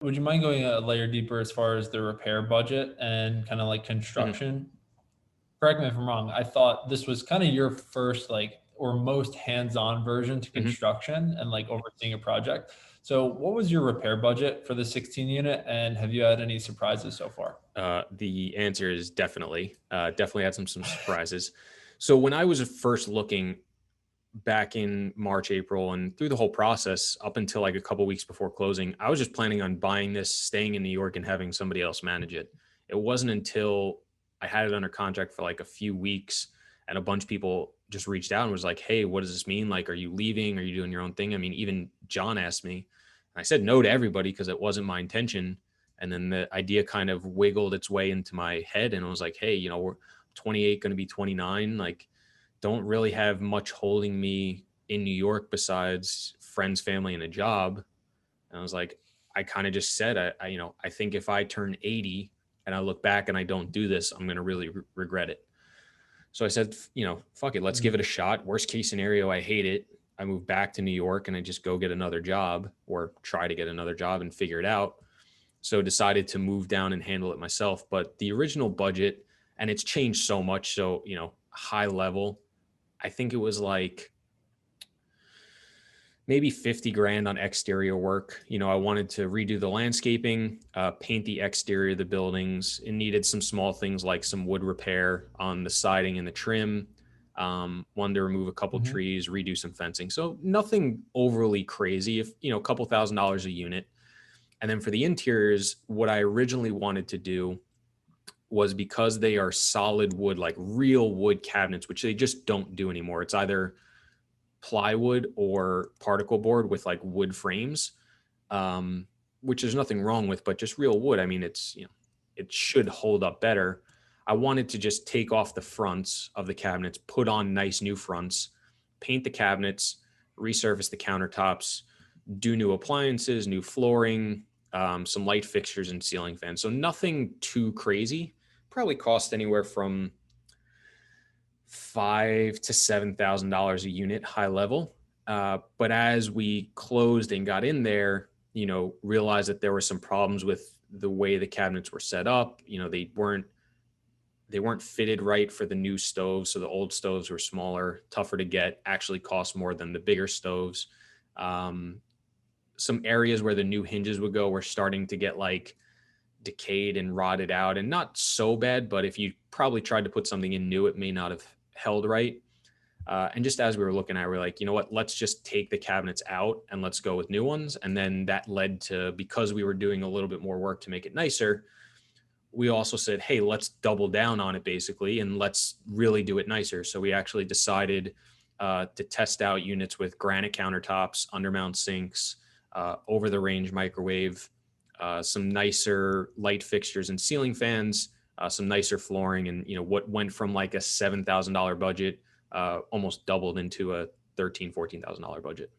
Would you mind going a layer deeper as far as the repair budget and kind of like Mhm. construction? Correct me if I'm wrong. I thought this was kind of your first like or most hands-on version to Mhm. construction and like overseeing a project. So what was your repair budget for the 16 unit and have you had any surprises so far? The answer is definitely. Definitely had some surprises. So when I was first looking back in March, April, and through the whole process up until like a couple weeks before closing, I was just planning on buying this, staying in New York, and having somebody else manage it. It wasn't until I had it under contract for like a few weeks, and a bunch of people just reached out and was like, "Hey, what does this mean? Like, are you leaving? Are you doing your own thing?" I mean, even John asked me. I said no to everybody because it wasn't my intention. And then the idea kind of wiggled its way into my head, and I was like, "Hey, we're 28, going to be 29, like." Don't really have much holding me in New York besides friends, family, and a job. And I was like, I kind of just said, I think if I turn 80 and I look back and I don't do this, I'm going to really regret it. So I said, fuck it, let's give it a Mm. shot. Worst case scenario, I hate it. I move back to New York and I just go get another job or try to get another job and figure it out. So decided to move down and handle it myself. But the original budget, and it's changed so much. So, high level, I think it was like maybe 50 grand on exterior work. I wanted to redo the landscaping, paint the exterior of the buildings. It needed some small things like some wood repair on the siding and the trim. Wanted to remove a couple Mhm. trees, redo some fencing. So nothing overly crazy, if, a couple $1,000s a unit. And then for the interiors, what I originally wanted to do was, because they are solid wood, like real wood cabinets, which they just don't do anymore. It's either plywood or particle board with like wood frames, um, which there's nothing wrong with, but just real wood. I mean, it should hold up better. I wanted to just take off the fronts of the cabinets, put on nice new fronts, paint the cabinets, resurface the countertops, do new appliances, new flooring, some light fixtures and ceiling fans. So nothing too crazy. Probably cost anywhere from $5,000 to $7,000 a unit, high level. But as we closed and got in there, realized that there were some problems with the way the cabinets were set up. They weren't fitted right for the new stoves. So the old stoves were smaller, tougher to get, actually cost more than the bigger stoves. Um, some areas where the new hinges would go were starting to get like decayed and rotted out, and not so bad, but if you probably tried to put something in new, it may not have held right. And just as we were looking at it, we're like, you know what, let's just take the cabinets out and let's go with new ones. And then that led to, because we were doing a little bit more work to make it nicer, we also said, hey, let's double down on it basically, and let's really do it nicer. So we actually decided to test out units with granite countertops, undermount sinks, over the range microwave, some nicer light fixtures and ceiling fans, some nicer flooring. And, what went from like a $7,000 budget almost doubled into a $13,000-$14,000 budget.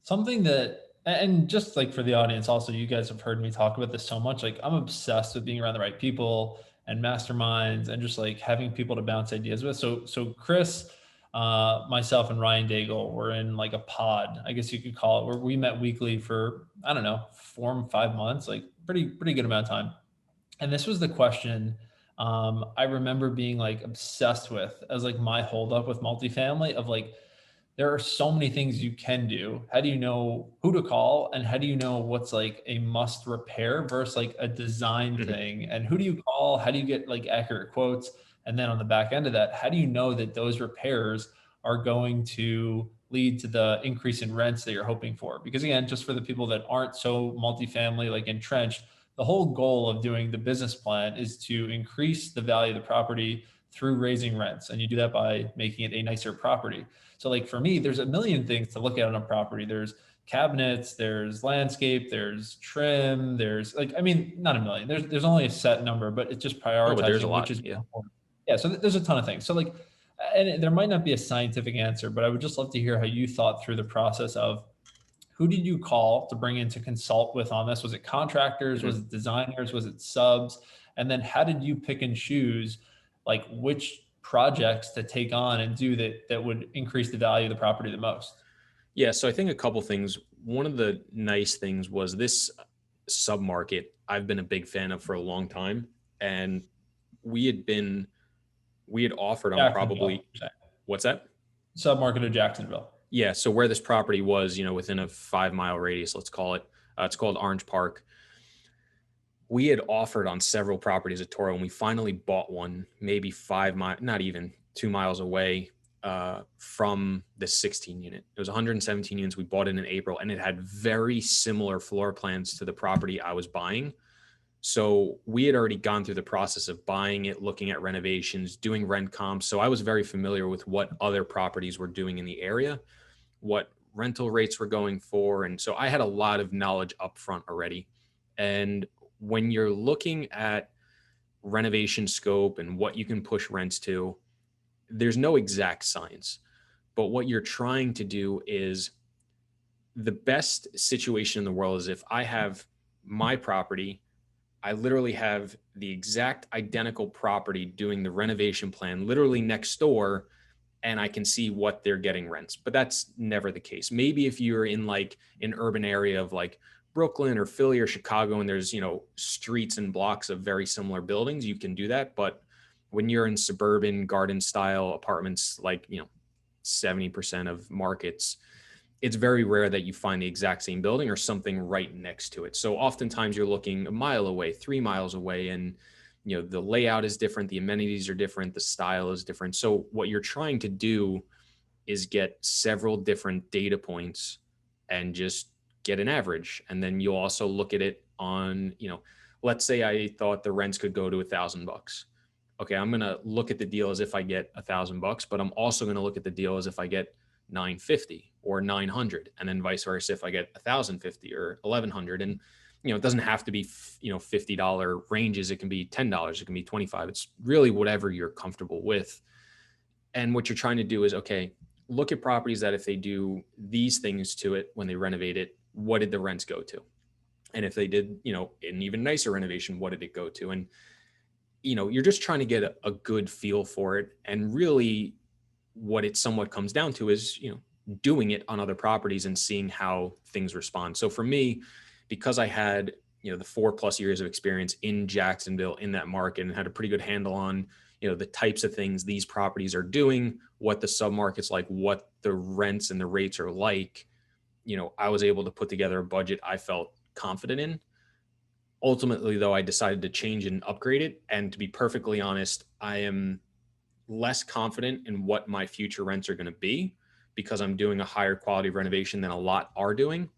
Something that and just like for the audience also, you guys have heard me talk about this so much. Like I'm obsessed with being around the right people and masterminds and just like having people to bounce ideas with. So Chris, myself and Ryan Daigle were in like a pod, I guess you could call it, where we met weekly for, I don't know, 4 5 months, like pretty good amount of time. And this was the question I remember being like obsessed with as like my holdup with multifamily of like, there are so many things you can do. How do you know who to call? And how do you know what's like a must repair versus like a design Mhm. thing? And who do you call? How do you get like accurate quotes? And then on the back end of that, how do you know that those repairs are going to lead to the increase in rents that you're hoping for? Because again, just for the people that aren't so multifamily, like entrenched, the whole goal of doing the business plan is to increase the value of the property through raising rents. And you do that by making it a nicer property. So like for me, there's a million things to look at on a property. There's cabinets, there's landscape, there's trim, there's like, I mean, not a million. There's only a set number, but it's just No, but there's a prioritizing which lot. is Yeah. more important. Yeah, so there's a ton of things. So like, and there might not be a scientific answer, but I would just love to hear how you thought through the process of who did you call to bring in to consult with on this? Was it contractors? Mhm. Was it designers? Was it subs? And then how did you pick and choose like which projects to take on and do that would increase the value of the property the most? Yeah, so I think a couple things. one of the nice things was this submarket I've been a big fan of for a long time. And we had been, we had offered on Jacksonville, probably, what's that? submarket of Jacksonville. Yeah. So where this property was, within a 5 mile radius, let's call it, it's called Orange Park. We had offered on several properties at Toro, and we finally bought one, maybe 5 miles, not even 2 miles away from the 16 unit. It was 117 units. We bought it in April, and it had very similar floor plans to the property I was buying. So we had already gone through the process of buying it, looking at renovations, doing rent comps. So I was very familiar with what other properties were doing in the area, what rental rates were going for. And so I had a lot of knowledge up front already. And when you're looking at renovation scope and what you can push rents to, there's no exact science. But what you're trying to do is, the best situation in the world is if I have my property, I literally have the exact identical property doing the renovation plan literally next door, and I can see what they're getting rents. But that's never the case. Maybe if you're in like an urban area of like Brooklyn or Philly or Chicago, and there's, streets and blocks of very similar buildings, you can do that. But when you're in suburban garden style apartments, like, 70% of markets, it's very rare that you find the exact same building or something right next to it. So oftentimes you're looking a mile away, 3 miles away, and the layout is different, the amenities are different, the style is different. So what you're trying to do is get several different data points and just get an average. And then you'll also look at it on, let's say I thought the rents could go to $1,000. Okay, I'm going to look at the deal as if I get $1,000, but I'm also going to look at the deal as if I get 950 or 900, and then vice versa if I get 1,050 or 1,100. And it doesn't have to be $50 ranges. It can be $10. It can be 25. It's really whatever you're comfortable with. And what you're trying to do is, okay, look at properties that if they do these things to it when they renovate it, what did the rents go to? And if they did, an even nicer renovation, what did it go to? And you're just trying to get a good feel for it. And really what it somewhat comes down to is, doing it on other properties and seeing how things respond. So for me, because I had, the 4+ years of experience in Jacksonville in that market and had a pretty good handle on, the types of things these properties are doing, what the submarket's like, what the rents and the rates are like, I was able to put together a budget I felt confident in. Ultimately, though, I decided to change and upgrade it. And to be perfectly honest, I am less confident in what my future rents are going to be because I'm doing a higher quality renovation than a lot are doing.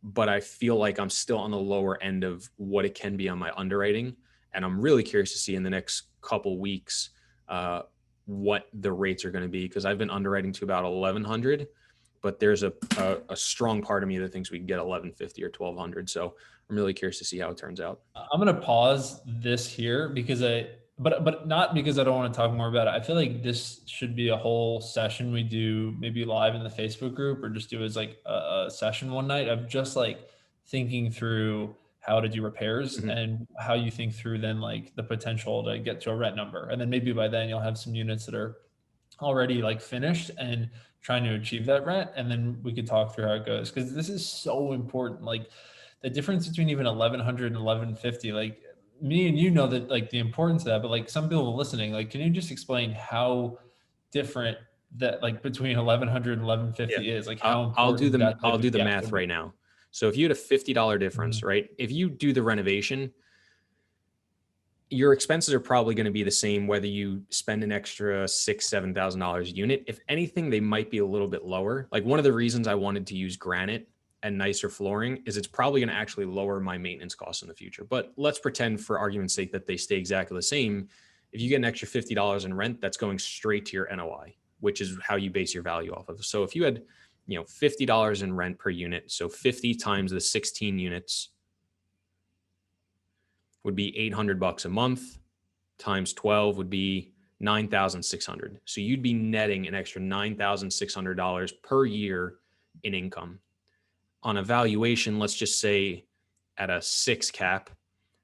But I feel like I'm still on the lower end of what it can be on my underwriting. And I'm really curious to see in the next couple weeks what the rates are going to be, because I've been underwriting to about 1,100, but there's a strong part of me that thinks we can get 1,150 or 1,200. So I'm really curious to see how it turns out. I'm going to pause this here because but not because I don't want to talk more about it. I feel like this should be a whole session we do, maybe live in the Facebook group, or just do as like a session one night of just like thinking through how to do repairs and how you think through then like the potential to get to a rent number. And then maybe by then you'll have some units that are already like finished and trying to achieve that rent. And then we could talk through how it goes. Cause this is so important. Like the difference between even 1,100 and 1,150, like me and know that like the importance of that, but like some people listening, like, can you just explain how different that like between 1,100 and 1,150 is? Like how important I'll do the math right now. So if you had a $50 difference, right? If you do the renovation, your expenses are probably going to be the same whether you spend an extra $6,000-$7,000 a unit. If anything, they might be a little bit lower. Like one of the reasons I wanted to use granite and nicer flooring is it's probably going to actually lower my maintenance costs in the future. But let's pretend for argument's sake that they stay exactly the same. If you get an extra $50 in rent, that's going straight to your NOI, which is how you base your value off of. So if you had, $50 in rent per unit, so 50 times the 16 units would be $800 a month, times 12 would be $9,600. So you'd be netting an extra $9,600 per year in income. On a valuation, let's just say at a 6 cap,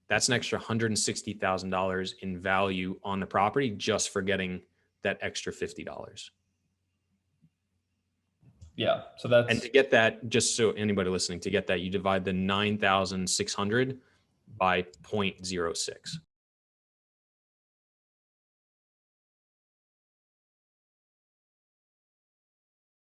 that's an extra $160,000 in value on the property just for getting that extra $50. Yeah. So And that's, to get that, just so anybody listening, to get that, you divide the 9,600 by 0.06.